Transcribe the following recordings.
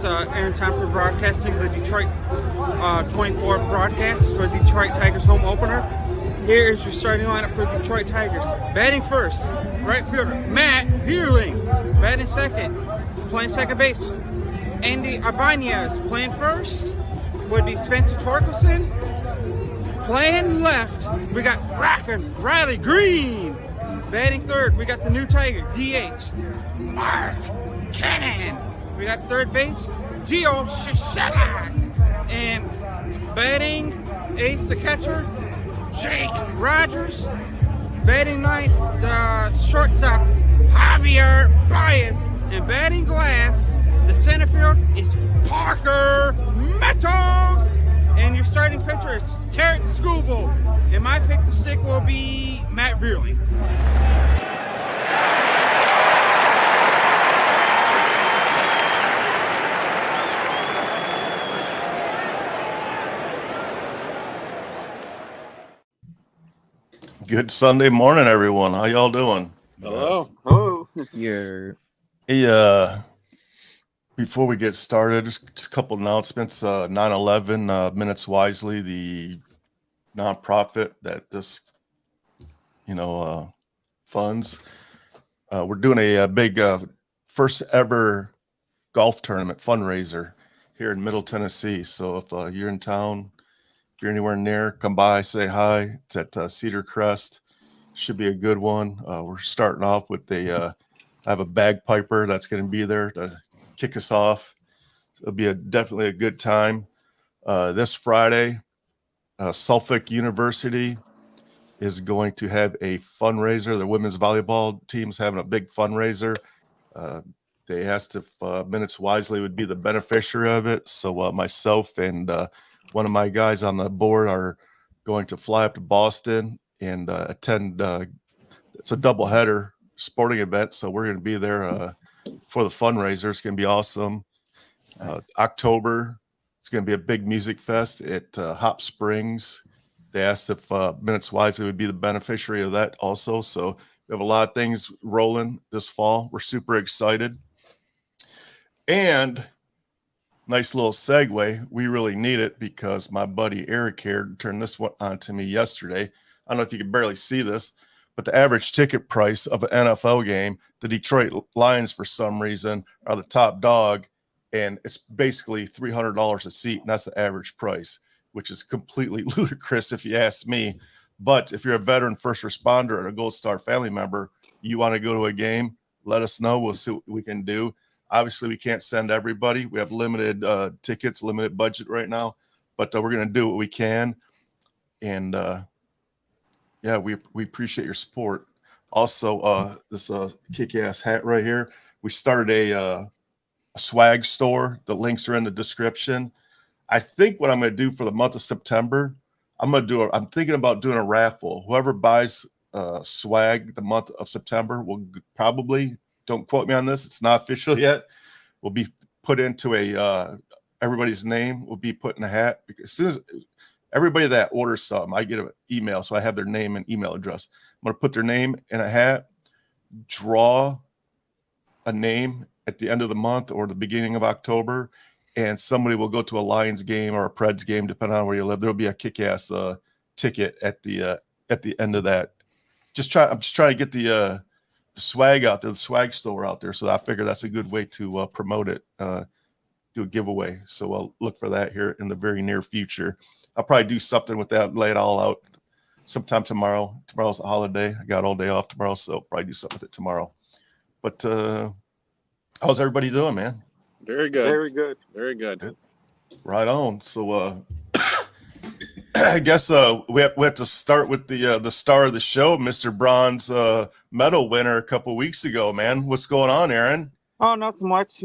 It's Aaron Thompson broadcasting the Detroit 24 broadcast for Detroit Tigers home opener. Here is your starting lineup for Detroit Tigers. Batting first, right fielder Matt Vierling. Batting second, playing second base, Andy Ibanez. Playing first would be Spencer Torkelson. Playing left, we got Riley Green. Batting third, we got the new Tiger, DH, Mark Cannon. We got third base, Gio Shishela. And batting eighth, the catcher, Jake Rogers. Batting ninth, the shortstop, Javier Baez. And batting glass, the center field is Parker Meadows. And your starting pitcher is Terrence Scooble. And my pick to stick will be Matt Vierling. Good Sunday morning, everyone. How y'all doing? Hello. Hello. You're Hey, before we get started, just a couple announcements. 9/11 Minutes Wisely, the nonprofit that this, funds. We're doing a big first ever golf tournament fundraiser here in Middle Tennessee. So if you're in town, if you're anywhere near, come by, say hi. It's at Cedar Crest. Should be a good one. We're starting off with I have a bagpiper that's going to be there to kick us off. It'll be definitely a good time. This Friday, Suffolk University is going to have a fundraiser. The women's volleyball team's having a big fundraiser. They asked if Minutes Wisely would be the beneficiary of it. So myself and one of my guys on the board are going to fly up to Boston and attend. It's a doubleheader sporting event, so we're going to be there for the fundraiser. It's going to be awesome. October, it's going to be a big music fest at Hop Springs. They asked if Minutes Wisely would be the beneficiary of that also. So we have a lot of things rolling this fall. We're super excited. And nice little segue. We really need it because my buddy Eric here turned this one on to me yesterday. I don't know if you can barely see this, but the average ticket price of an NFL game, the Detroit Lions, for some reason, are the top dog, and it's basically $300 a seat, and that's the average price, which is completely ludicrous if you ask me. But if you're a veteran first responder or a Gold Star family member, you want to go to a game, let us know. We'll see what we can do. Obviously, we can't send everybody. We have limited tickets, limited budget right now, but we're going to do what we can. And yeah, we appreciate your support. Also, this kick-ass hat right here. We started a swag store. The links are in the description. I think what I'm going to do for the month of September, I'm thinking about doing a raffle. Whoever buys swag the month of September will probably, don't quote me on this, it's not official yet, will be put into everybody's name will be put in a hat. Because as soon as everybody that orders something, I get an email, so I have their name and email address. I'm going to put their name in a hat, draw a name at the end of the month or the beginning of October, and somebody will go to a Lions game or a Preds game, depending on where you live. There'll be a kick-ass ticket at the end of that. I'm just trying to get the swag out there, the swag store out there. So I figure that's a good way to promote it, do a giveaway. So I'll look for that here in the very near future. I'll probably do something with that, lay it all out sometime tomorrow. Tomorrow's a holiday. I got all day off tomorrow, so I'll probably do something with it tomorrow. But how's everybody doing, man? Very good. Very good. Very good. Right on. So I guess we have to start with the star of the show, Mr. Bronze medal winner a couple weeks ago, man. What's going on, Aaron? Oh, not so much.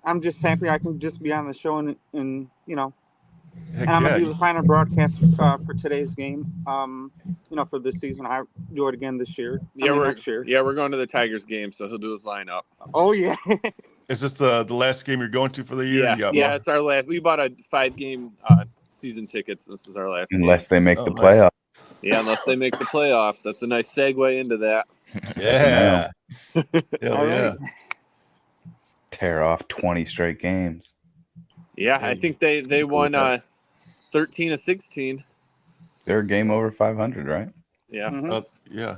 I'm just happy I can just be on the show and Heck and I'm yeah. going to do the final broadcast for today's game. For this season, I do it again this year. Next year. Yeah, we're going to the Tigers game, so he'll do his lineup. Oh yeah. Is this the last game you're going to for the year? Yeah, it's our last. We bought a 5-game season tickets. This is our last. Unless game. they make the nice. playoffs. Yeah, unless they make the playoffs. That's a nice segue into that. Yeah. Hell All yeah. right. tear off 20 straight games. Yeah, I think they won 13 of 16. They're game over 500, right? Yeah. Yeah.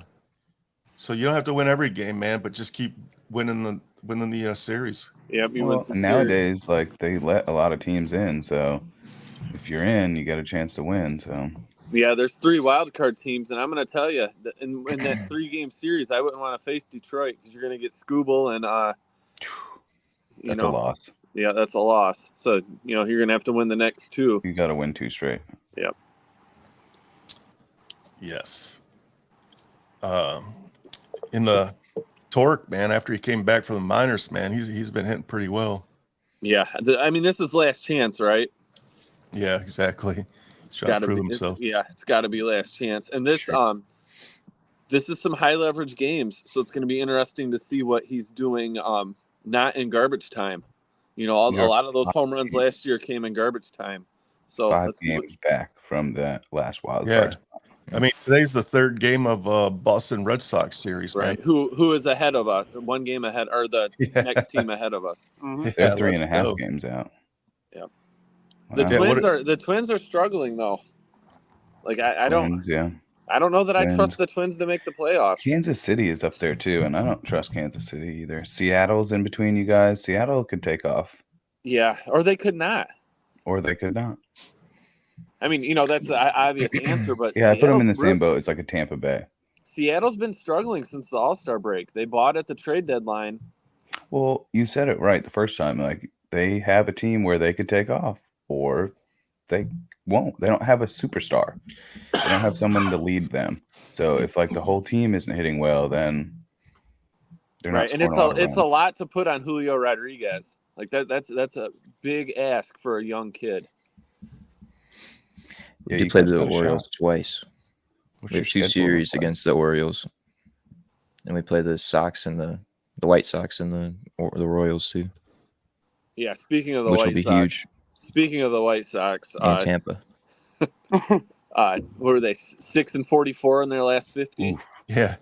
So you don't have to win every game, man, but just keep winning the series. Yeah, you win some nowadays, series. like they let a lot of teams in, so if you're in, you got a chance to win. So yeah, there's 3 wild card teams, and I'm going to tell you, in that 3-game series, I wouldn't want to face Detroit because you're going to get Scooble and that's a loss. Yeah, that's a loss. So you're going to have to win the next 2. You got to win 2 straight. Yep. Yes. In the Torque, man, after he came back from the minors, man, he's been hitting pretty well. Yeah, I mean, this is last chance, right? Yeah, exactly. He's trying to prove himself. It's got to be last chance. And this this is some high leverage games, so it's going to be interesting to see what he's doing not in garbage time. A lot of those home runs last year came in garbage time. So 5 games back from that last wild card. I mean, today's the 3rd game of Boston Red Sox series, right? Man. Who is ahead of us? 1 game ahead, or the next team ahead of us? Mm-hmm. They're 3.5 games out. Yep. Wow. The Twins are struggling though. Like I don't know that Twins. I trust the Twins to make the playoffs. Kansas City is up there too, and I don't trust Kansas City either. Seattle's in between you guys. Seattle could take off. Yeah, or they could not. I mean, that's the obvious answer, but yeah, I put them in the same boat as like a Tampa Bay. Seattle's been struggling since the All-Star break. They bought at the trade deadline. Well, you said it right the first time. Like they have a team where they could take off, or they won't. They don't have a superstar. They don't have someone to lead them. So if like the whole team isn't hitting well, then they're not. Right, and it's a lot to put on Julio Rodriguez. Like that's a big ask for a young kid. We did play the Orioles twice. We have 2 series against the Orioles, and we play the Sox and the White Sox and the Royals too. Yeah, speaking of the which White will be Sox, huge. Speaking of the White Sox, and Tampa. What were they? 6-44 in their last 50. Oof. Yeah.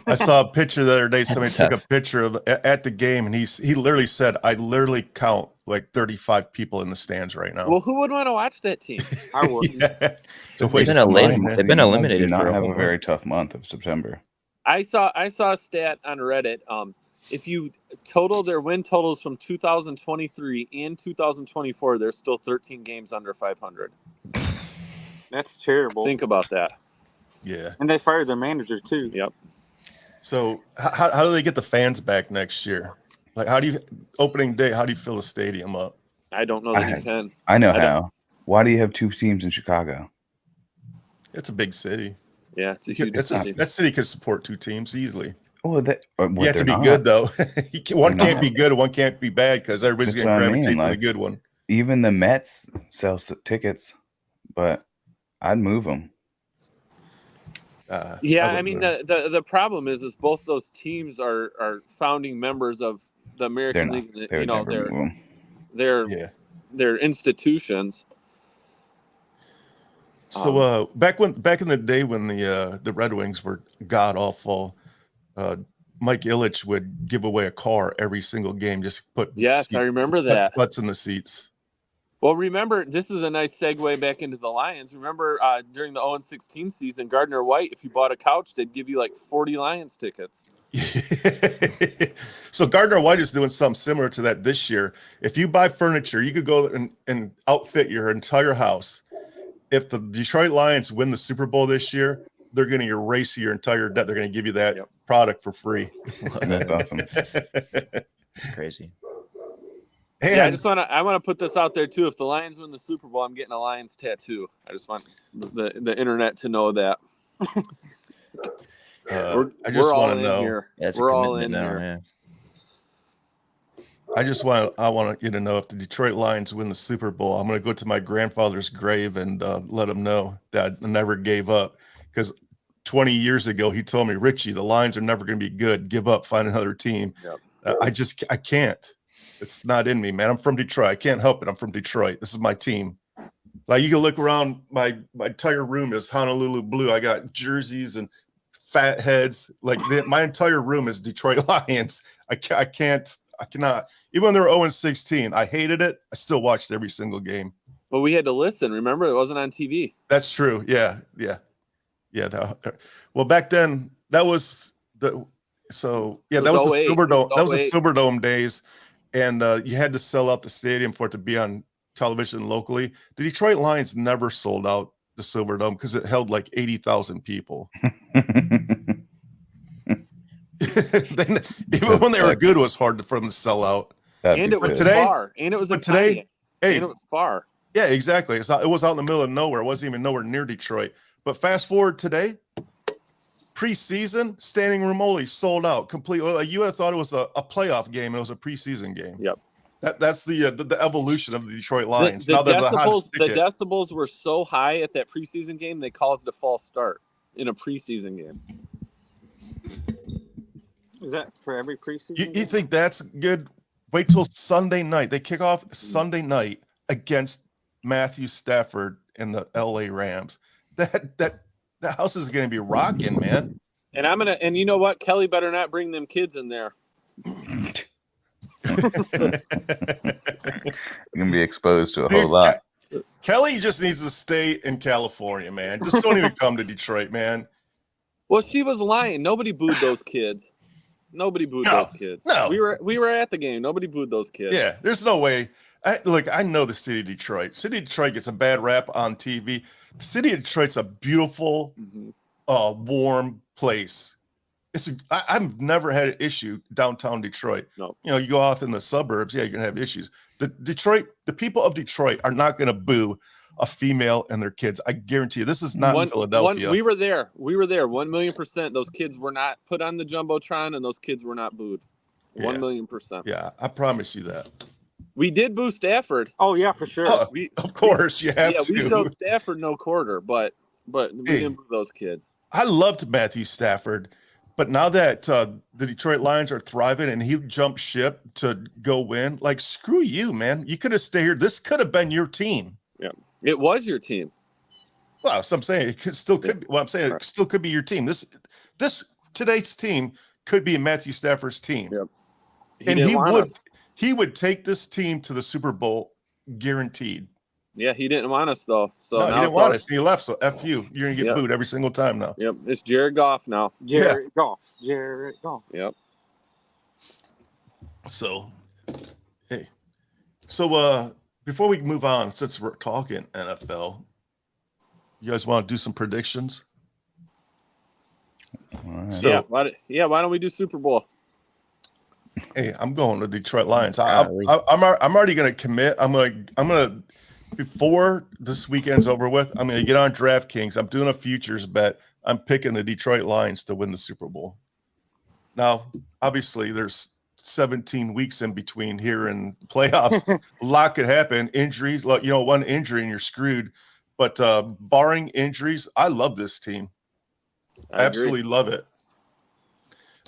I saw a picture the other day. Somebody took a picture of at the game, and he literally said, "I literally count like 35 people in the stands right now." Well, who would want to watch that team? I wouldn't. They've been eliminated for a have a very tough month of September. I saw a stat on Reddit. If you total their win totals from 2023 and 2024, there's still 13 games under 500. That's terrible. Think about that. Yeah. And they fired their manager too. Yep. So how do they get the fans back next year? Like opening day, how do you fill the stadium up? I don't know that you can. I know how. Why do you have 2 teams in Chicago? It's a big city. Yeah, it's a huge city. That city could support 2 teams easily. Well, you have to be good though. One can't be good, and one can't be bad because everybody's going to gravitate to the good one. Even the Mets sell tickets, but I'd move them. I mean the problem is both those teams are founding members of the American League. They're institutions. So back in the day when the Red Wings were god awful, Mike Ilitch would give away a car every single game. Just put I remember that butts in the seats. Well, remember, this is a nice segue back into the Lions. Remember, during the 0-16 season, Gardner White, if you bought a couch, they'd give you like 40 Lions tickets. So Gardner White is doing something similar to that this year. If you buy furniture, you could go and outfit your entire house. If the Detroit Lions win the Super Bowl this year, they're going to erase your entire debt. They're going to give you that product for free. That's awesome. It's crazy. And I want to put this out there too. If the Lions win the Super Bowl, I'm getting a Lions tattoo. I just want the internet to know that. I just want to know. Yeah, we're all in here. Yeah. I want you to know if the Detroit Lions win the Super Bowl, I'm going to go to my grandfather's grave and let him know that I never gave up. Because 20 years ago, he told me, Richie, the Lions are never going to be good. Give up, find another team. Yep. I can't. It's not in me, man. I'm from Detroit. I can't help it. I'm from Detroit. This is my team. Like, you can look around, my entire room is Honolulu blue. I got jerseys and fat heads. Like, my entire room is Detroit Lions. I can't. I cannot. Even when they were 0-16, I hated it. I still watched every single game. But we had to listen. Remember, it wasn't on TV. That's true. Yeah. Well, back then that was the that was the 08. Silverdome. That was the 08. Silverdome days, and you had to sell out the stadium for it to be on television locally. The Detroit Lions never sold out the Silverdome because it held like 80,000 people. Even when they were good, it was hard for them to sell out. And it was far. And it was today. Hey, and it was far. Yeah, exactly. It was out in the middle of nowhere. It wasn't even nowhere near Detroit. But fast forward today, preseason, standing room only, sold out completely. Like, you had thought it was a playoff game. It was a preseason game. Yep. That's the evolution of the Detroit Lions. The now they're the hottest ticket. The decibels were so high at that preseason game, they caused a false start in a preseason game. Is that for every preseason? You think that's good? Wait till Sunday night. They kick off Sunday night against Matthew Stafford and the LA Rams. That house is going to be rocking, man. And you know what? Kelly better not bring them kids in there. You're gonna be exposed to a whole lot. Kelly just needs to stay in California, man. Just don't even come to Detroit, man. Well, she was lying. Nobody booed those kids. Nobody booed those kids. No, we were at the game. Nobody booed those kids. Yeah, there's no way. I know the city of Detroit. City of Detroit gets a bad rap on TV. The city of Detroit's a beautiful, warm place. I've never had an issue downtown Detroit. No. You go off in the suburbs, you're gonna have issues. The people of Detroit are not gonna boo a female and their kids. I guarantee you. This is not in Philadelphia. We were there. 1,000,000%. Those kids were not put on the Jumbotron, and those kids were not booed. 1,000,000%. Yeah, I promise you that. We did boo Stafford. Oh yeah, for sure. Of course, you have to. We showed Stafford no quarter, but we didn't boo those kids. I loved Matthew Stafford, but now that the Detroit Lions are thriving and he jumped ship to go win, like, screw you, man. You could have stayed here. This could have been your team. Yeah, it was your team. Well, so I'm saying it still could. Well, I'm saying it still could be your team. This today's team could be Matthew Stafford's team. Yep. He would take this team to the Super Bowl, guaranteed. Yeah, he didn't want us though. So no, he didn't want us. He left. So F you. You're gonna get booed every single time now. Yep, it's Jared Goff now. Jared Goff. Yep. So, hey, so before we move on, since we're talking NFL, you guys want to do some predictions? Right. So, why don't we do Super Bowl? Hey, I'm going to Detroit Lions. I'm already going to commit. I'm gonna before this weekend's over with, I'm going to get on DraftKings. I'm doing a futures bet. I'm picking the Detroit Lions to win the Super Bowl. Now, obviously, there's 17 weeks in between here and playoffs. A lot could happen. Injuries, one injury and you're screwed. But barring injuries, I love this team. I absolutely love it.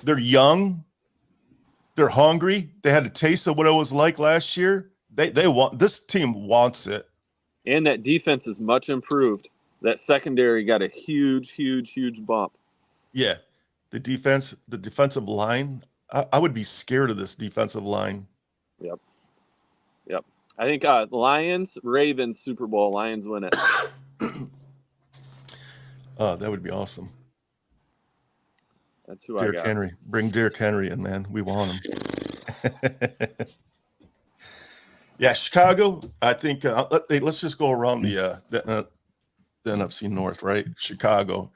They're young. They're hungry. They had a taste of what it was like last year. They want this team wants it. And that defense is much improved. That secondary got a huge bump. Yeah. The defensive line. I would be scared of this defensive line. Yep. I think Lions, Ravens, Super Bowl. Lions win it. That would be awesome. That's who Derrick I got. Henry. Bring Derrick Henry in, man. We want him. Yeah, Chicago. I think let's just go around the NFC North, right? Chicago.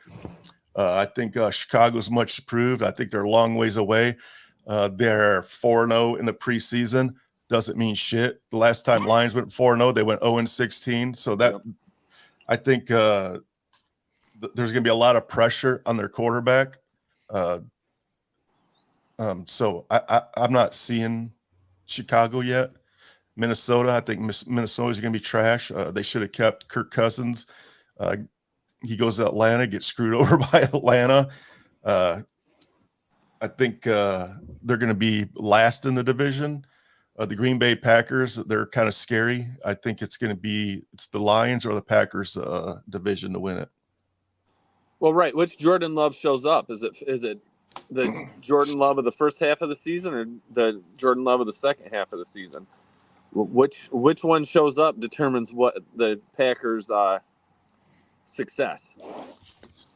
I think Chicago's much improved. I think they're a long ways away. They're 4-0 in the preseason. Doesn't mean shit. The last time Lions went 4-0, they went 0-16. So I think there's going to be a lot of pressure on their quarterback. So I'm not seeing Chicago yet. Minnesota, I think Minnesota's going to be trash. They should have kept Kirk Cousins. He goes to Atlanta, gets screwed over by Atlanta. I think they're going to be last in the division. The Green Bay Packers, they're kind of scary. I think it's the Lions or the Packers division to win it. Well, right. Which Jordan Love shows up? Is it the Jordan Love of the first half of the season or the Jordan Love of the second half of the season? Which one shows up determines what the Packers' success.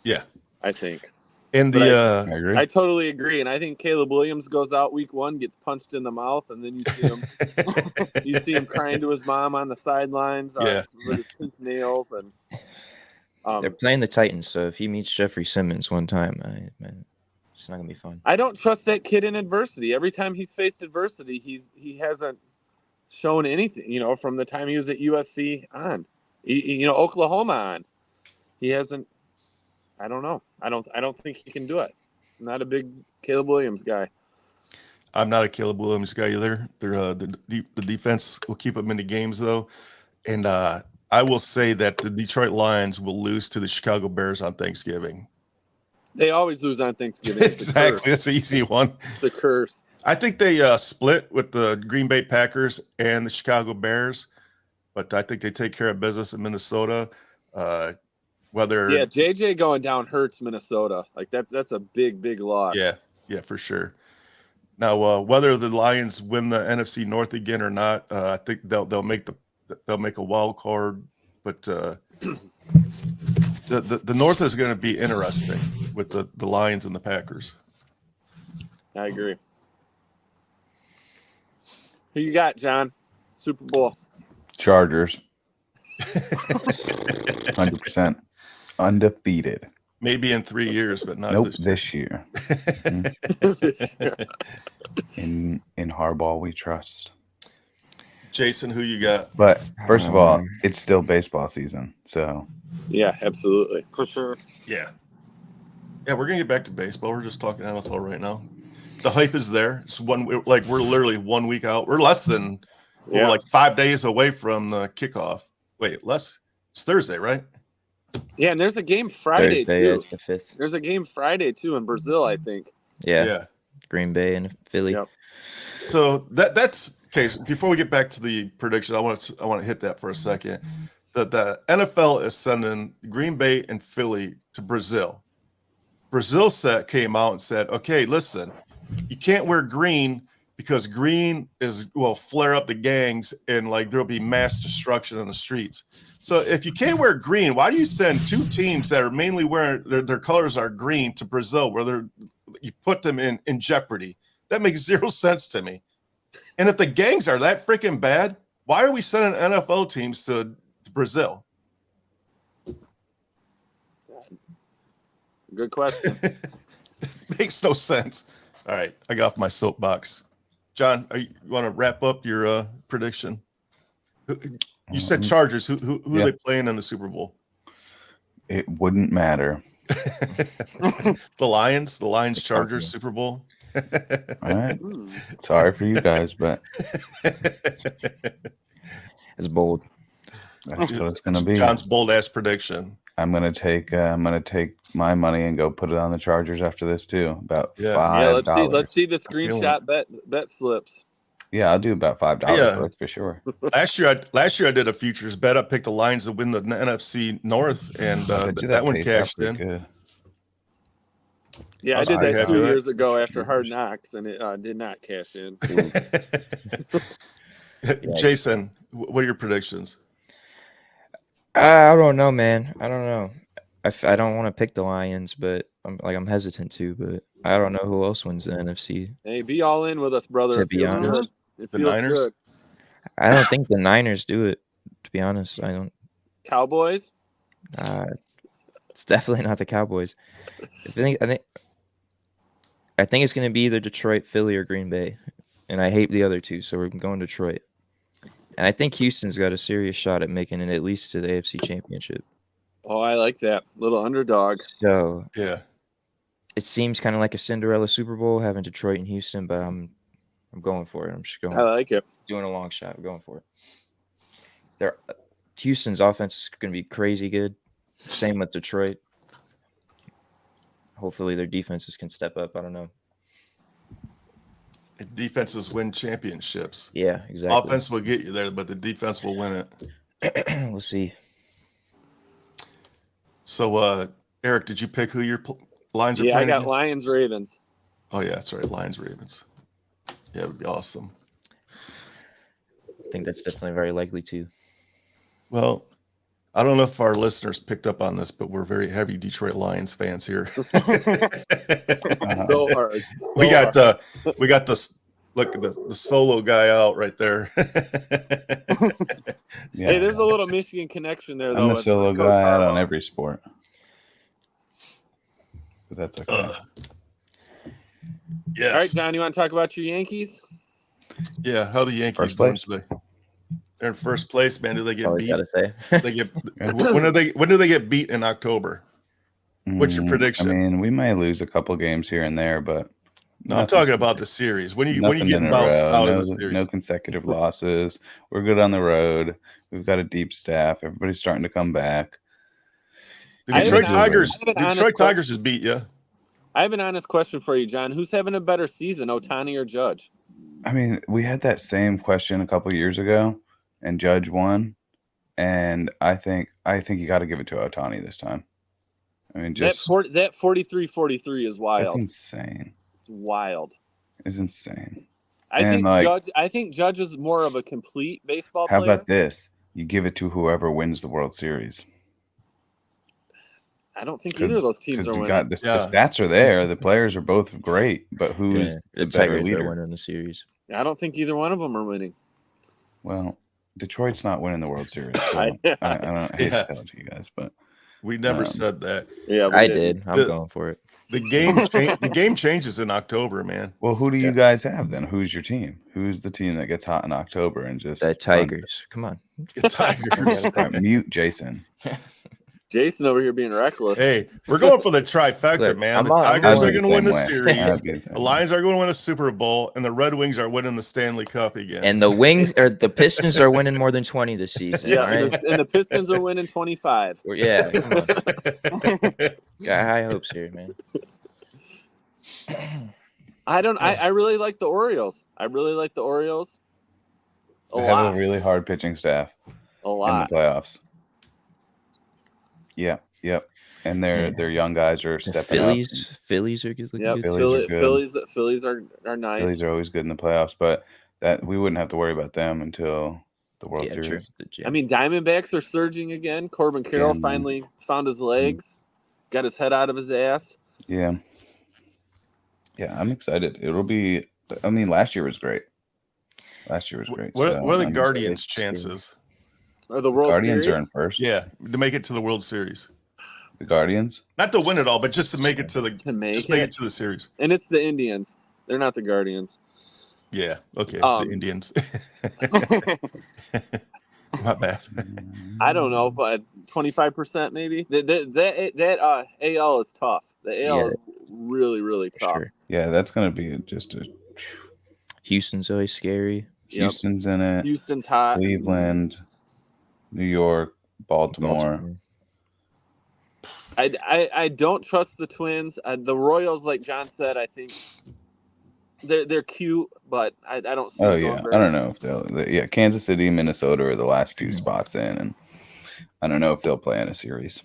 Yeah, I think. and I agree. I totally agree, and I think Caleb Williams goes out week 1, gets punched in the mouth, and then you see him crying to his mom on the sidelines with his pink nails, and they're playing the Titans, so if he meets Jeffrey Simmons one time, it's not gonna be fun. I don't trust that kid in adversity. Every time he's faced adversity, he hasn't shown anything. From the time he was at USC on, Oklahoma on, he hasn't. I don't know. I don't think he can do it. I'm not a big Caleb Williams guy. I'm not a Caleb Williams guy either. They're the defense will keep them in the games though, and I will say that the Detroit Lions will lose to the Chicago Bears on Thanksgiving. They always lose on Thanksgiving. Exactly, that's an easy one. The curse. I think they split with the Green Bay Packers and the Chicago Bears, but I think they take care of business in Minnesota. JJ going down hurts Minnesota. Like that's a big loss. Yeah, for sure. Now, whether the Lions win the NFC North again or not, I think they'll make a wild card. But the North is going to be interesting with the Lions and the Packers. I agree. Who you got, John? Super Bowl. Chargers. 100%. Undefeated. Maybe in 3 years, but not this year. In Harbaugh we trust. Jason, who you got? But first of all, it's still baseball season, so yeah, absolutely, for sure. Yeah, we're gonna get back to baseball. We're just talking NFL right now. The hype is there. It's we're literally 1 week out. We're less than we're like 5 days away from the kickoff. Wait, less? It's Thursday, right? Yeah, and there's a game Friday Thursday, too. it's the 5th. There's a game Friday too in Brazil, I think. Yeah. Green Bay and Philly. Yep. So that's okay. So before we get back to the prediction, I want to hit that for a second. The NFL is sending Green Bay and Philly to Brazil. Brazil came out and said, "Okay, listen, you can't wear green because green will flare up the gangs and there'll be mass destruction in the streets. So if you can't wear green, why do you send two teams that are mainly wearing their colors are green to Brazil where you put them in jeopardy? That makes zero sense to me. And if the gangs are that freaking bad, why are we sending NFL teams to Brazil?" Good question. Makes no sense. All right, I got off my soapbox. John, you want to wrap up your prediction? You said Chargers. Who are they playing in the Super Bowl? It wouldn't matter. The Lions, Chargers, Super Bowl. All right. Sorry for you guys, but it's bold. That's what it's gonna be. John's bold ass prediction. I'm gonna take my money and go put it on the Chargers after this too. About $5. Yeah, let's see the screenshot bet slips. Yeah, I'll do about $5. That's for sure. Last year I did a futures bet. I picked the Lions to win the NFC North, and that one cashed in. Good. Yeah, I did that 2 years ago after Hard Knocks, and it did not cash in. Jason, what are your predictions? I don't know, man. I don't know. I don't want to pick the Lions, but I'm hesitant to. But I don't know who else wins the NFC. Hey, be all in with us, brother. To be honest, the Niners. Good. I don't think the Niners do it. To be honest, I don't. Cowboys. It's definitely not the Cowboys. I think it's going to be either Detroit, Philly, or Green Bay, and I hate the other two, so we're going Detroit. And I think Houston's got a serious shot at making it at least to the AFC Championship. Oh, I like that. Little underdog. So yeah, it seems kind of like a Cinderella Super Bowl having Detroit and Houston, but I'm going for it. I'm just going. I like it. Doing a long shot. I'm going for it. Houston's offense is going to be crazy good. Same with Detroit. Hopefully their defenses can step up. I don't know. Defenses win championships. Yeah, exactly. Offense will get you there, but the defense will win it. We'll see. So, Eric, did you pick who your Lions are playing? Yeah, I got again? Lions, Ravens. Oh yeah, that's right. Lions Ravens. Yeah, it would be awesome. I think that's definitely very likely too. Well, I don't know if our listeners picked up on this, but we're very heavy Detroit Lions fans here. So hard. we got the look at the solo guy out right there. Yeah. Hey, there's a little Michigan connection there, though. I'm a solo guy out on every sport. But that's okay. Yes. All right, John, you want to talk about your Yankees? Yeah, how the Yankees doing today? They're in first place, man. Do they get beat? Gotta say. They get when do they get beat in October? What's your prediction? I mean, we may lose a couple games here and there, but no, I'm talking about the series. When you get bounced out of the series, no consecutive losses. We're good on the road. We've got a deep staff. Everybody's starting to come back. The Detroit Tigers has beat you. I have an honest question for you, John. Who's having a better season, Ohtani or Judge? I mean, we had that same question a couple years ago, and Judge won. And I think you got to give it to Ohtani this time. I mean, just that 43-43 is wild. That's insane. It's wild. It's insane. I think Judge is more of a complete baseball player. How about this? You give it to whoever wins the World Series. I don't think either of those teams are winning. The stats are there. The players are both great, but who's the better leader? Winning the series. I don't think either one of them are winning. Well, Detroit's not winning the World Series. So I don't hate to tell it to you guys, but we never said that. Yeah, I did. I'm going for it. The game changes in October, man. Well, who do you guys have then? Who's your team? Who's the team that gets hot in October and just the Tigers? Come on, the Tigers. Mute Jason. Jason over here being reckless. Hey, we're going for the trifecta, man. The Tigers are going to win the series. The Lions are going to win the Super Bowl, and the Red Wings are winning the Stanley Cup again. And the Pistons are winning more than 20 this season. Yeah, right? and the Pistons are winning 25. Yeah, come on. Got high hopes here, man. I really like the Orioles. I They have a really hard pitching staff. A lot. In the playoffs. Yep. And their young guys are stepping up. Phillies are good. Yep. Phillies are nice. Phillies are always good in the playoffs, but that we wouldn't have to worry about them until the World Series. True. I mean, Diamondbacks are surging again. Corbin Carroll finally found his legs, got his head out of his ass. Yeah, I'm excited. It'll be. I mean, last year was great. What are the Guardians' chances? Or the World Guardians Series? are in first. Yeah, to make it to the World Series. The Guardians? Not to win it all, but just to make it to make it to the series. And it's the Indians. They're not the Guardians. Yeah. Okay. The Indians. Not bad. I don't know, but 25% maybe. That AL is tough. The AL is really, really tough. Sure. Yeah, that's going to be just a. Houston's always scary. Houston's in it. Houston's hot. Cleveland, New York, Baltimore. I don't trust the Twins. The Royals, like John said, I think they're cute, but I don't see. Oh yeah, I don't know if they'll. Kansas City, Minnesota are the last two spots in, and I don't know if they'll play in a series.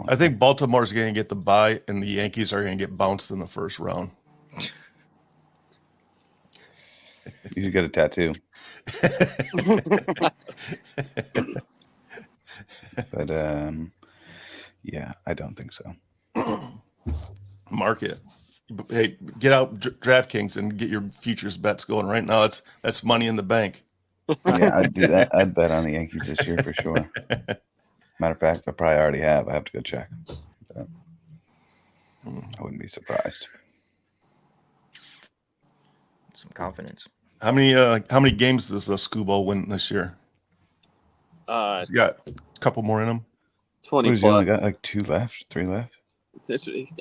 I think Baltimore's going to get the bye, and the Yankees are going to get bounced in the first round. You should get a tattoo. But yeah, I don't think so. Market. Hey, get out DraftKings and get your futures bets going right now. That's money in the bank. Yeah, I'd do that. I'd bet on the Yankees this year for sure. Matter of fact, I probably already have. I have to go check. But I wouldn't be surprised. Some confidence. How many games does Scubo win this year? He's got a couple more in him. 20 He's only got like 3 left.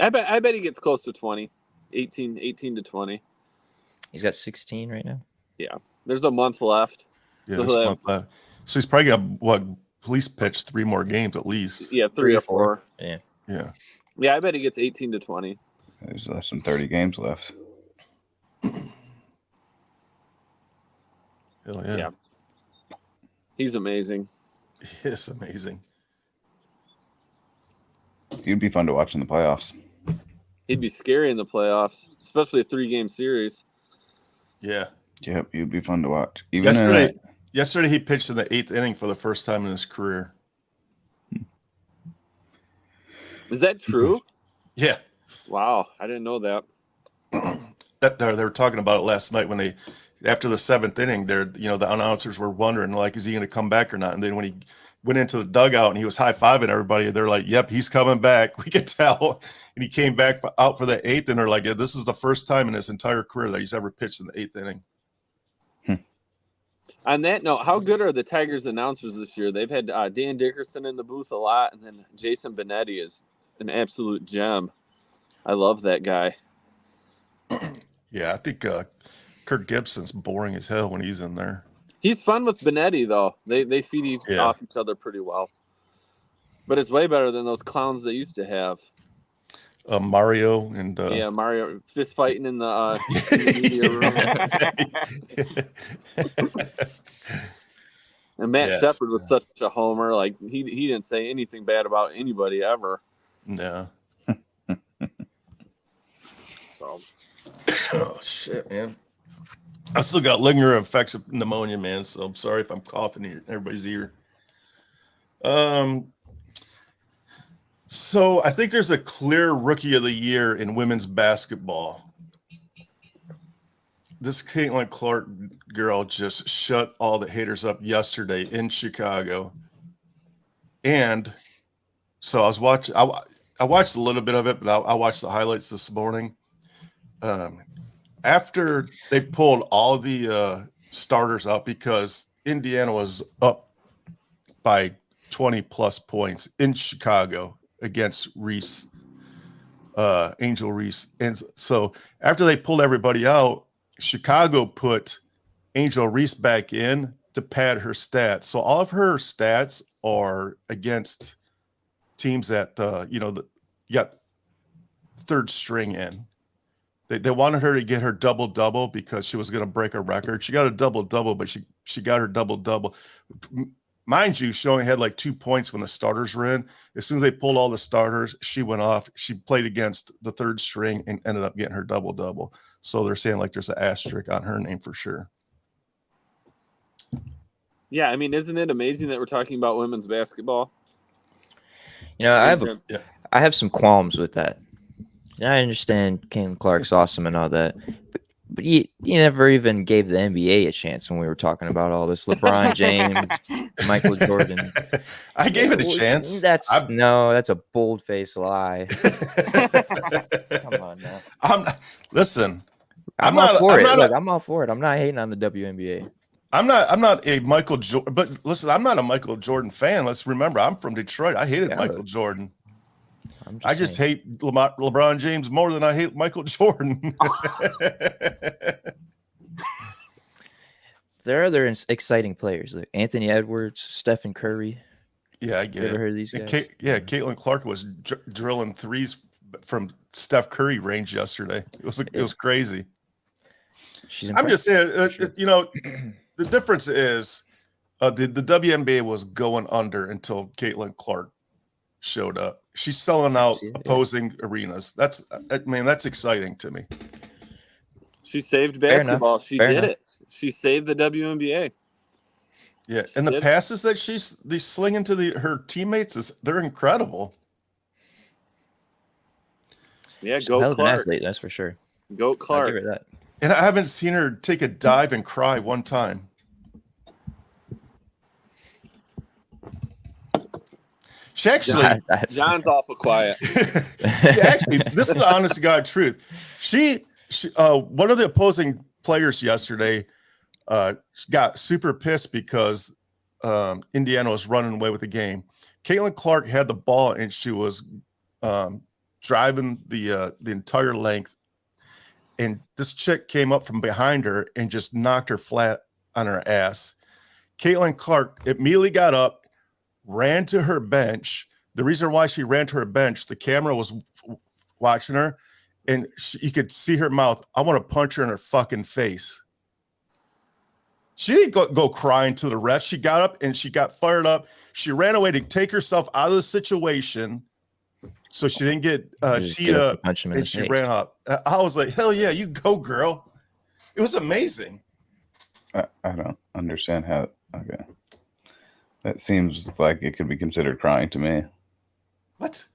I bet he gets close to 20. 18 to 20. He's got 16 right now. Yeah. There's a month left. Yeah, there's a month left. So he's probably got police pitch 3 more games at least. Yeah, 3 or 4. Yeah. Yeah, I bet he gets 18 to 20. There's less than 30 games left. Hell yeah. Yeah. He's amazing. He is amazing. He'd be fun to watch in the playoffs. He'd be scary in the playoffs, especially a 3-game series. Yeah. Yep, he'd be fun to watch. Even yesterday he pitched in the 8th inning for the first time in his career. Is that true? Yeah. Wow, I didn't know that. They were talking about it last night when after the 7th inning, the announcers were wondering, like, is he going to come back or not? And then when he went into the dugout and he was high-fiving everybody, they're like, yep, he's coming back. We could tell. And he came back out for the 8th, and they're like, yeah, this is the first time in his entire career that he's ever pitched in the 8th inning. On that note, how good are the Tigers announcers this year? They've had Dan Dickerson in the booth a lot, and then Jason Benetti is an absolute gem. I love that guy. Yeah, I think Kirk Gibson's boring as hell when he's in there. He's fun with Benetti, though. They feed off each other pretty well. But it's way better than those clowns they used to have. Mario and Mario fist fighting in the media room. And Matt Shepard was such a homer. Like he didn't say anything bad about anybody ever. No. So. Oh shit, man! I still got lingering effects of pneumonia, man. So I'm sorry if I'm coughing in everybody's ear. So I think there's a clear rookie of the year in women's basketball. This Caitlin Clark girl just shut all the haters up yesterday in Chicago. And so I was watching. I watched a little bit of it, but I watched the highlights this morning. After they pulled all the starters out because Indiana was up by 20 plus points in Chicago against Reese, Angel Reese. And so after they pulled everybody out, Chicago put Angel Reese back in to pad her stats. So all of her stats are against teams that, you got third string in. They wanted her to get her double-double because she was going to break a record. She got a double-double, but she got her double-double. Mind you, she only had like 2 points when the starters were in. As soon as they pulled all the starters, she went off. She played against the third string and ended up getting her double-double. So they're saying like there's an asterisk on her name for sure. Yeah, I mean, isn't it amazing that we're talking about women's basketball? I have some qualms with that. I understand Caitlin Clark's awesome and all that, but you never even gave the NBA a chance when we were talking about all this. LeBron James, Michael Jordan. I gave it a chance. That's a bold-faced lie. Come on now. I'm all for it. I'm all for it. I'm not hating on the WNBA. I'm not a Michael Jordan, but listen, I'm not a Michael Jordan fan. Let's remember, I'm from Detroit. I hated Michael Jordan. I just hate LeBron James more than I hate Michael Jordan. There are other exciting players like Anthony Edwards, Stephen Curry. Yeah, I get it. Ever heard of these guys? Caitlin Clark was drilling threes from Steph Curry range yesterday. It was crazy. I'm just saying, the difference is the WNBA was going under until Caitlin Clark showed up. She's selling out opposing arenas. That's exciting to me. She saved basketball. She did it. She saved the WNBA. Yeah, and the passes that she's slinging to her teammates they're incredible. Yeah, she's an athlete, that's for sure. Go Clark. I'll give her that. And I haven't seen her take a dive and cry one time. She actually, John's awful quiet. Actually, this is the honest to God truth. She one of the opposing players yesterday got super pissed because Indiana was running away with the game. Caitlin Clark had the ball and she was driving the entire length, and this chick came up from behind her and just knocked her flat on her ass. Caitlin Clark immediately got up, ran to her bench. The reason why she ran to her bench, the camera was watching her, and you could see her mouth. I want to punch her in her fucking face. She didn't go crying to the rest. She got up and she got fired up. She ran away to take herself out of the situation. so she didn't get Just get up cheetah, and punch him in and the she face. ran up. I was like, hell yeah, you go, girl. It was amazing. I don't understand how. Okay, that seems like it could be considered crying to me. What?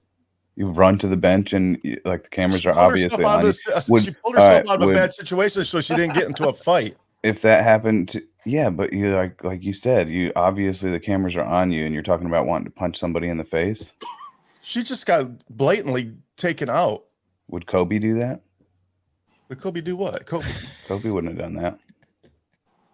You run to the bench and like the cameras are obviously on you. She pulled herself out of a bad situation so she didn't get into a fight. If that happened to, yeah, but you like you said, you obviously the cameras are on you and you're talking about wanting to punch somebody in the face. She just got blatantly taken out. Would Kobe do that? Would Kobe do what? Kobe wouldn't have done that.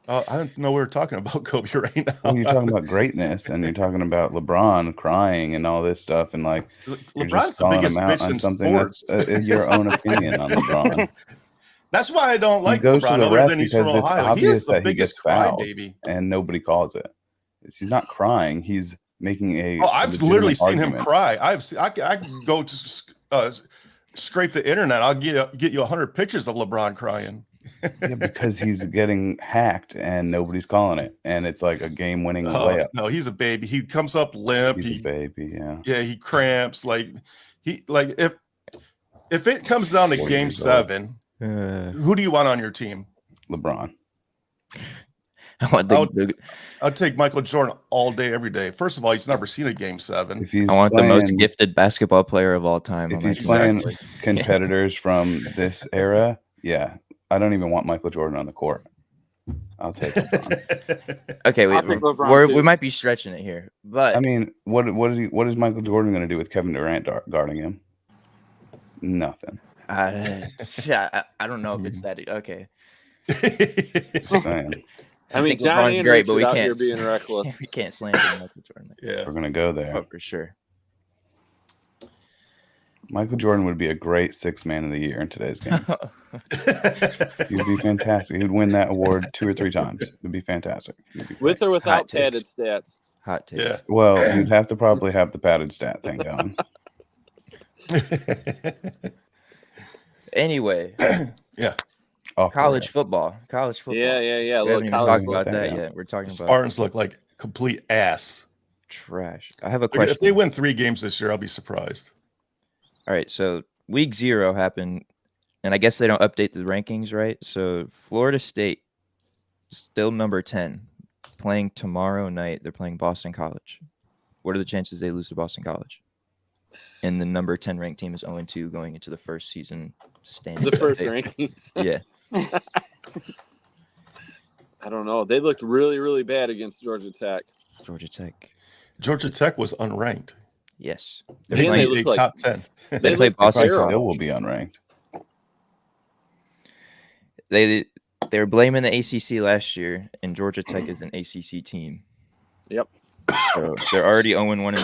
I didn't know we were talking about Kobe right now. Well, you're talking about greatness and you're talking about LeBron crying and all this stuff and like LeBron's the biggest bitch in sports. That's your own opinion on LeBron. That's why I don't like goes LeBron, to the other ref than he's from because it's Ohio. He obvious is the that he biggest gets fouled crybaby. and nobody calls it. He's not crying. He's making a. Oh, I've literally seen him argument. cry. I can go to scrape the internet. I'll get you 100 pictures of LeBron crying. Yeah, because he's getting hacked and nobody's calling it, and it's like a game-winning layup. No, he's a baby. He comes up limp. He's a baby. Yeah. Yeah, he cramps. If it comes down to Game 7, who do you want on your team? LeBron. I'll take Michael Jordan all day, every day. First of all, he's never seen a Game 7. I want the most gifted basketball player of all time. If he's playing competitors from this era, yeah, I don't even want Michael Jordan on the court. I'll take LeBron. Okay, we might be stretching it here, but I mean, what is Michael Jordan going to do with Kevin Durant guarding him? Nothing. I don't know if it's that okay. I mean, John Andrews great, but we out can't here being reckless. We can't slander Michael Jordan. Yeah, we're gonna go there. Oh, for sure. Michael Jordan would be a great 6th man of the year in today's game. He'd be fantastic. He'd win that award 2 or 3 times. It'd be fantastic. With or without padded stats. Hot takes. Yeah. Well, you'd have to probably have the padded stat thing going. Anyway. Yeah. College football. Yeah. We haven't even talked about that yet. We're talking about Spartans look like complete ass. Trash. I have a question. If they win 3 games this year, I'll be surprised. All right, so week 0 happened, and I guess they don't update the rankings, right? So Florida State, still number 10, playing tomorrow night. They're playing Boston College. What are the chances they lose to Boston College? And the number 10 ranked team is 0-2 going into the first season standings. The first rankings. Yeah. I don't know. They looked really, really bad against Georgia Tech. Georgia Tech was unranked. Yes. They look like top 10. They play Boston College. College. Still will be unranked. They were blaming the ACC last year, and Georgia Tech is an ACC team. Yep. So they're already 0-1 in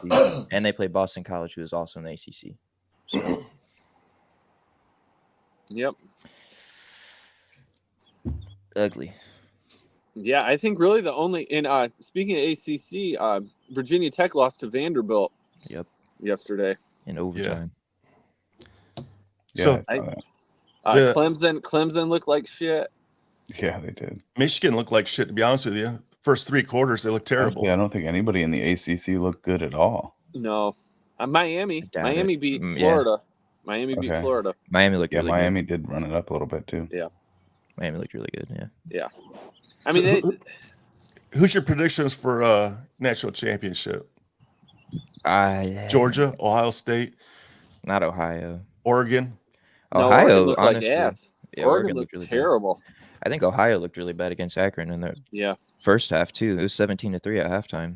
the ACC, and they play Boston College, who is also in the ACC. So. Yep. Ugly. Yeah, I think really the only speaking of ACC, Virginia Tech lost to Vanderbilt. Yep. Yesterday In overtime. Yeah. Clemson looked like shit. Yeah, they did. Michigan looked like shit, to be honest with you. First 3 quarters, they looked terrible. Actually, I don't think anybody in the ACC looked good at all. No. Miami beat Yeah. Florida. Miami beat Florida. Miami looked really Miami good. did run it up a little bit too. Yeah. Miami looked really good, yeah. Yeah. I mean, who's your predictions for national championship? Georgia, Ohio State, not Ohio, Oregon. Ohio Oregon looked honestly, like ass. Yeah, Oregon looked really terrible. Good. I think Ohio looked really bad against Akron in the first half too. It was 17-3 at halftime.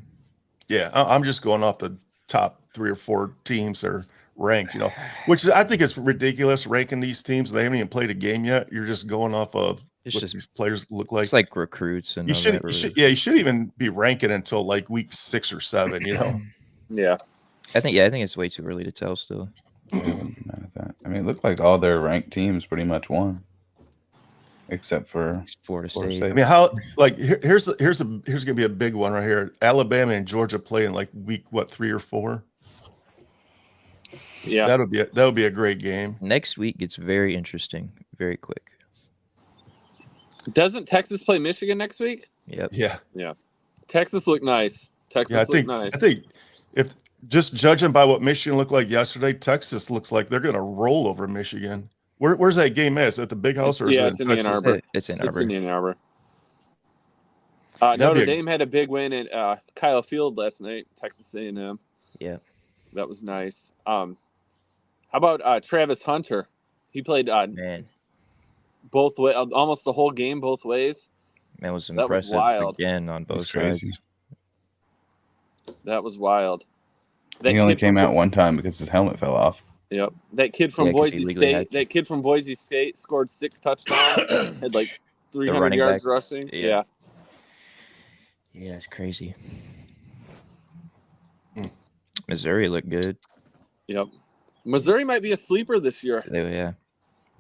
Yeah, I'm just going off the top 3 or 4 teams that are ranked, which is, I think it's ridiculous ranking these teams. They haven't even played a game yet. You're just going off of what these players look like. It's like recruits, and you shouldn't even be ranking until like week 6 or 7. Yeah, I think it's way too early to tell still. I mean, it looked like all their ranked teams pretty much won, except for Florida State. I mean, how here's gonna be a big one right here. Alabama and Georgia play in like week 3 or 4. Yeah, that would be a great game. Next week gets very interesting, very quick. Doesn't Texas play Michigan next week? Yep. Yeah. Texas looked nice. I think if Just judging by what Michigan looked like yesterday, Texas looks like they're going to roll over Michigan. Where's that game at? Is it at the Big House or is Yeah, it it's in in Ann Texas? Arbor. It's in It's Arbor. in Ann Arbor. That'd Notre be a- Dame had a big win at Kyle Field last night. Texas A&M. Yeah. That was nice. How about Travis Hunter? He played Man, both way, almost the whole game both ways. man was That was impressive wild. again on both That's crazy. sides. That was wild. That He only kid came from- out one time because his helmet fell off. Yep. That kid from 'cause he Boise legally had State. to. That kid from Boise State scored 6 touchdowns. Had like 300 running yards back. rushing. Yeah. Yeah. Yeah, it's crazy. Mm. Missouri looked good. Yep. Missouri might be a sleeper this year.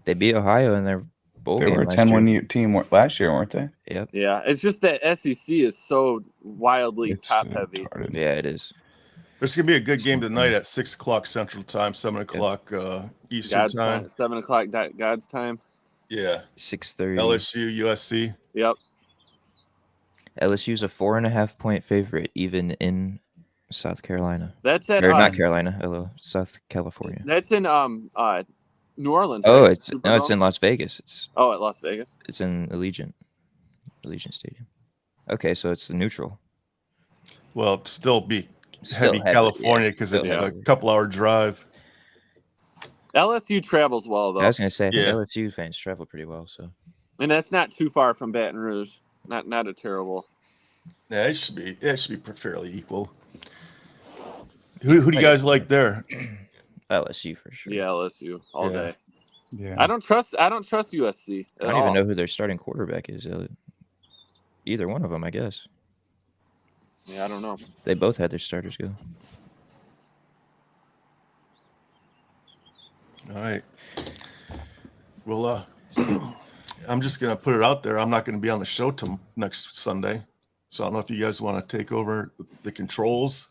They beat Ohio in their bowl They game were a last 10-1 year. team last year, weren't they? Yep. Yeah. It's just that SEC is so wildly It's top heavy. retarded. Yeah, it is. There's going to be a good game tonight at 6 o'clock Central Time, 7 o'clock Eastern God's Time. time. 7 o'clock God's time. Yeah. 6:30. LSU, USC. Yep. LSU's a 4.5-point favorite, even in South Carolina. That's at Or not Carolina, South California. That's in New Orleans. Oh, right? it's Superdome? in Las Vegas. It's at Las Vegas. in Allegiant Stadium. Okay, so it's the neutral. Well, it'd still be Still heavy heavy, California yeah. because Still it's a heavy. couple-hour drive. LSU travels well though, I was gonna say, I think Yeah. LSU fans travel pretty well. So and that's not too far from Baton Rouge. Not a terrible. Yeah, it should be fairly equal. Who do you guys like there? LSU for sure. Yeah, LSU all Yeah. day. Yeah. I don't trust USC. I don't even know who their starting quarterback is. Either one of them, I guess. Yeah, I don't know. They both had their starters go. All right. Well, I'm just going to put it out there. I'm not going to be on the show till next Sunday. So I don't know if you guys want to take over the controls.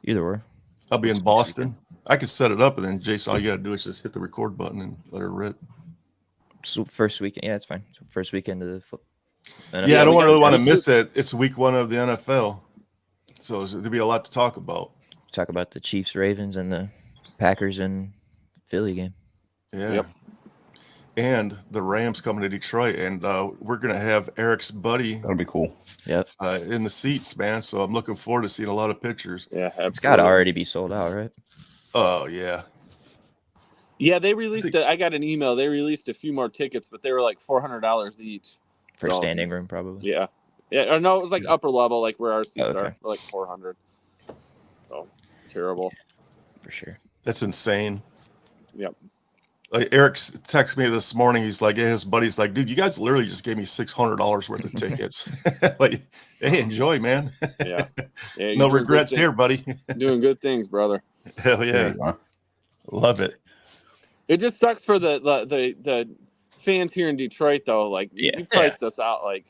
Either or. I'll be in Boston. I could set it up, and then, Jason, all you got to do is just hit the record button and let her rip. So first weekend, yeah, it's fine. So first weekend of the foot. Yeah, I don't really want to LSU. miss it. It's week 1 of the NFL. So there'll be a lot to talk about. Talk about the Chiefs, Ravens, and the Packers and Philly game. Yeah. Yep. And the Rams coming to Detroit. And we're going to have Eric's buddy That'll be cool. Yep. in the seats, man. So I'm looking forward to seeing a lot of pictures. Yeah, It's got to already be sold out, right? Oh, yeah. Yeah, they released. I got an email. They released a few more tickets, but they were like $400 each. For So, standing room, probably. Yeah. Yeah. Or no, it was like upper level, like where our seats Okay. are, for like 400. So terrible. For sure. That's insane. Yep. Like Eric's texted me this morning. He's like, his buddy's like, dude, you guys literally just gave me $600 worth of tickets. Like, hey, enjoy, man. Yeah. Yeah. No you're doing regrets good here, buddy. things- Doing good things, brother. Hell There yeah. you are. Love it. It just sucks for the fans here in Detroit, though. Like, you priced us out. Like,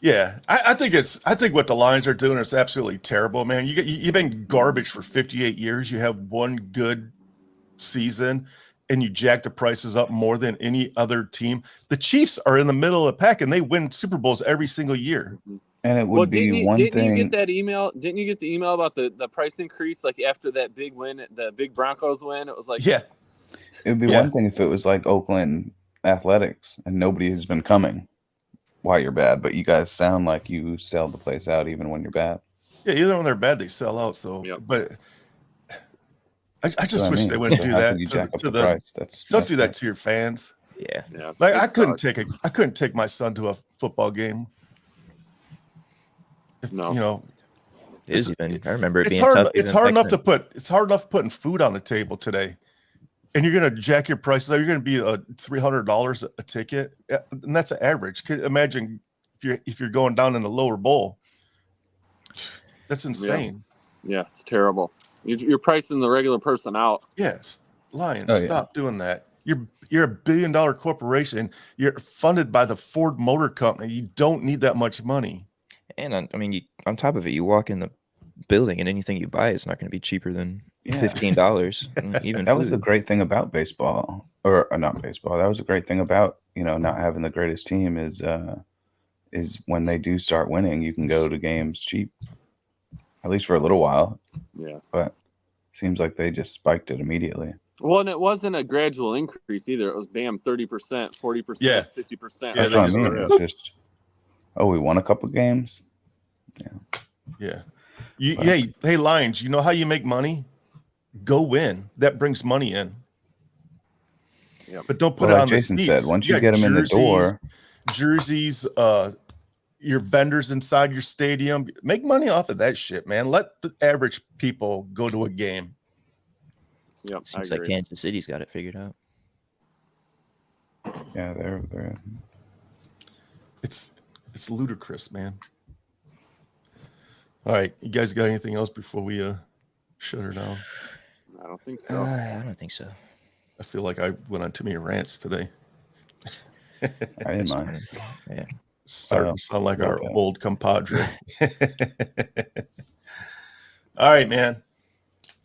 Yeah, I think what the Lions are doing is absolutely terrible, man. You've been garbage for 58 years. You have one good season, and you jack the prices up more than any other team. The Chiefs are in the middle of the pack, and they win Super Bowls every single year. And it would be one didn't thing. you get that email? Didn't you get the email about the price increase? Like after that big win, the big Broncos win, it was like, Yeah, It would be Yeah. one thing if it was like Oakland Athletics and nobody has been coming while you're bad, but you guys sound like you sell the place out even when you're bad. yeah. Even when they're bad, they sell out. So, Yep. but I just That's what I wish mean. they wouldn't So do how that could you jack up to the the. price? That's Don't messed do that up. to your fans. Yeah. yeah. Like it I couldn't sucks. take my son to a football game. No. You know, It is even. I remember it it's being hard. tough. It's even hard back enough then. it's hard enough putting food on the table today, and you're gonna jack your prices up. You're gonna be $300 a ticket, and that's an average. Imagine if you're going down in the lower bowl. That's insane. Yeah, it's terrible. You're pricing the regular person out. Yes, Lions, Oh, yeah. stop doing that. You're a $1 billion corporation. You're funded by the Ford Motor Company. You don't need that much money. And I mean, on top of it, you walk in the building and anything you buy is not going to be cheaper than Yeah. $15. Even That was the food. great thing about baseball, or not baseball. That was the great thing about not having the greatest team is when they do start winning, you can go to games cheap. at least for a little while. Yeah. But seems like they just spiked it immediately. Well, and it wasn't a gradual increase either. It was bam, 30%, 40%, Yeah. 50%. Yeah, That's what I just mean. go, It's just, oh, we won a couple games. yeah. Hey, Lions, you know how you make money? Go win. That brings money in. Yeah. But don't put Well, it like on Jason the seats. said, once you got get them in the door, jerseys, your vendors inside your stadium, make money off of that shit, man. Let the average people go to a game. Yep, I Seems like agree. Kansas City's got it figured out. yeah, they're It's ludicrous, man. All right, you guys got anything else before we shut her down? I don't think so. I don't think so. I feel like I went on too many rants today. I didn't mind. Yeah. Starting to sound like our okay. old compadre. All right, man.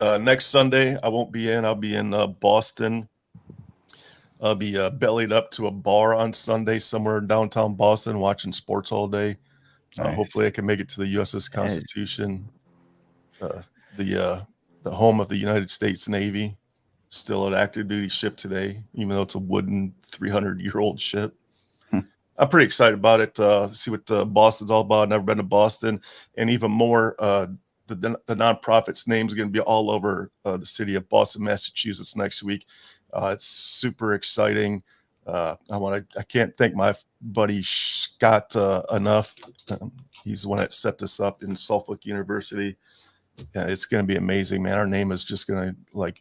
Next Sunday, I won't be in. I'll be in Boston. I'll be bellied up to a bar on Sunday somewhere in downtown Boston watching sports all day. Nice. Hopefully I can make it to the USS Constitution, the home of the United States Navy, still an active duty ship today, even though it's a wooden 300-year-old ship. I'm pretty excited about it. See what Boston's all about. I've never been to Boston, and even more, the nonprofit's name is going to be all over the city of Boston, Massachusetts next week. It's super exciting. I can't thank my buddy Scott enough. He's the one that set this up in Suffolk University. It's going to be amazing, man. Our name is just going to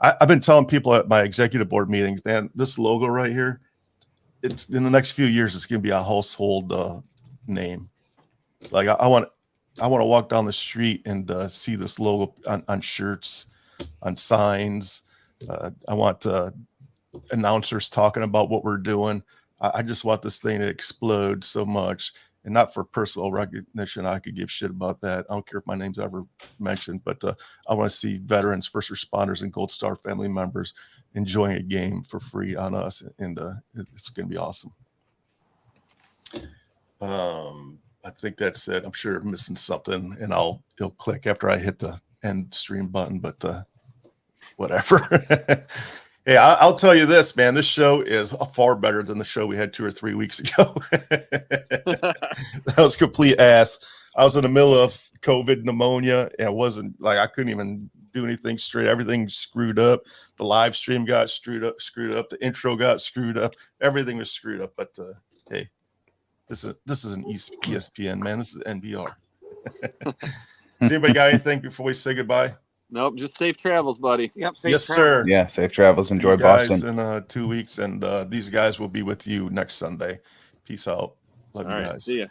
I've been telling people at my executive board meetings, man, this logo right here, it's in the next few years, it's going to be a household name. Like I want to walk down the street and see this logo on shirts, on signs. I want announcers talking about what we're doing. I just want this thing to explode so much, and not for personal recognition. I could give shit about that. I don't care if my name's ever mentioned, but I want to see veterans, first responders, and Gold Star family members enjoying a game for free on us, and it's going to be awesome. I think that's it. I'm sure I'm missing something, and it'll click after I hit the end stream button, but whatever. Hey, I'll tell you this, man. This show is far better than the show we had 2 or 3 weeks ago. That was complete ass. I was in the middle of COVID pneumonia, and it wasn't like I couldn't even do anything straight. Everything screwed up. The live stream got screwed up. The intro got screwed up. Everything was screwed up. But hey, this is an ESPN, man. This is NBR. Has anybody got anything before we say goodbye? Nope, just safe travels, buddy. Yep. Safe Yes, travels. sir. Yeah, safe travels. Enjoy guys Boston. in 2 weeks, and these guys will be with you next Sunday. Peace out. Love All you right, guys. see ya.